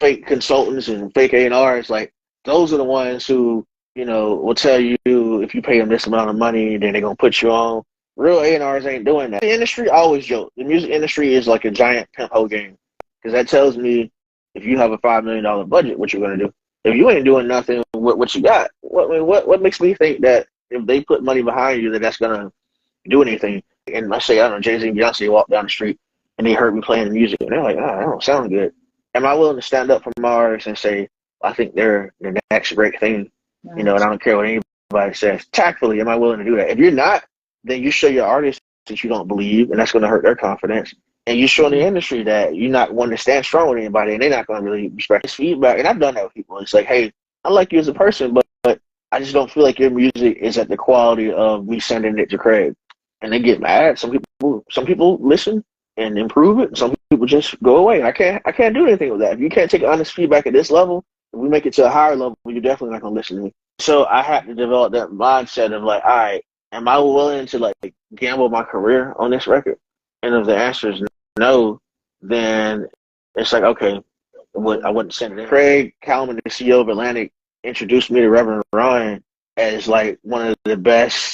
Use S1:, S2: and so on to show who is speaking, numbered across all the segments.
S1: fake consultants and fake A&Rs, like those are the ones who, will tell you if you pay them this amount of money, then they're gonna put you on. Real A&Rs ain't doing that. The industry, I always joke, the music industry is like a giant pimp hoe game, because that tells me if you have a $5 million budget, what you're gonna do. If you ain't doing nothing with what you got, what makes me think that if they put money behind you, that's gonna do anything? And I say, I don't know, Jay-Z and Beyonce walk down the street and they heard me playing the music and they're like, that don't sound good. Am I willing to stand up for my artists and say, I think they're the next great thing, and I don't care what anybody says. Tactfully, am I willing to do that? If you're not, then you show your artists that you don't believe, and that's going to hurt their confidence. And you show the industry that you're not one to stand strong with anybody, and they're not going to really respect this feedback. And I've done that with people. It's like, hey, I like you as a person, but I just don't feel like your music is at the quality of me sending it to Craig. And they get mad. Some people listen and improve it. Some people just go away. I can't do anything with that. If you can't take honest feedback at this level, if we make it to a higher level, you're definitely not going to listen to me. So I had to develop that mindset of like, all right, am I willing to like gamble my career on this record? And if the answer is no, then it's like, okay, I wouldn't send it in. Craig Kalman, the CEO of Atlantic, introduced me to Reverend Ryan as like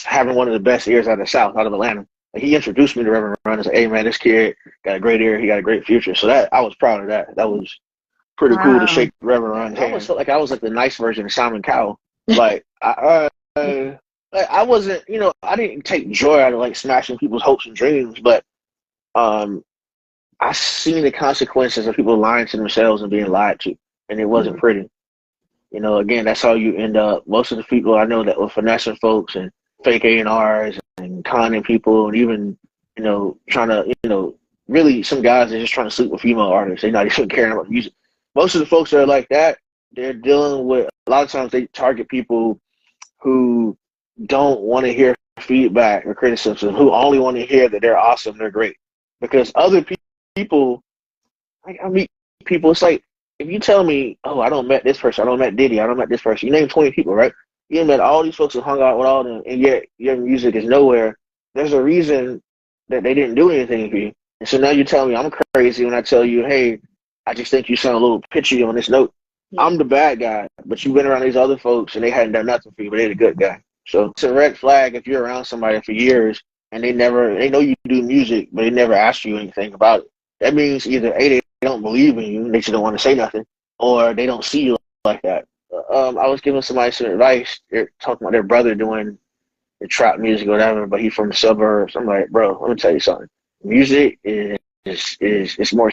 S1: having one of the best ears out of the South, out of Atlanta. Like, he introduced me to Reverend Ryan and said, hey man, this kid got a great ear, he got a great future. So that I was proud of that. That was pretty cool to shake Reverend Ryan's hand. I always felt like I was like the nice version of Simon Cowell. Like I wasn't, I didn't take joy out of like smashing people's hopes and dreams, but I seen the consequences of people lying to themselves and being lied to, and it wasn't pretty. Again, that's how you end up. Most of the people I know that were finessing folks and fake A&Rs and conning people, and even, trying to, really some guys are just trying to sleep with female artists. They're not even caring about music. Most of the folks that are like that, they're dealing with, a lot of times they target people who don't want to hear feedback or criticism, who only want to hear that they're awesome, they're great. Because other people, I meet people, it's like, if you tell me, oh, I don't met this person, I don't met Diddy, I don't met this person, you name 20 people, right? You met all these folks who hung out with all them, and yet your music is nowhere. There's a reason that they didn't do anything for you. And so now you're telling me I'm crazy when I tell you, hey, I just think you sound a little pitchy on this note. Yeah. I'm the bad guy, but you've been around these other folks and they hadn't done nothing for you, but they're the good guy. So it's a red flag if you're around somebody for years and they know you do music, but they never ask you anything about it. That means either A, they don't believe in you, they just don't want to say nothing, or they don't see you like that. I was giving somebody some advice. They're talking about their brother doing the trap music or whatever, but he's from the suburbs. I'm like, bro, let me tell you something. Music is more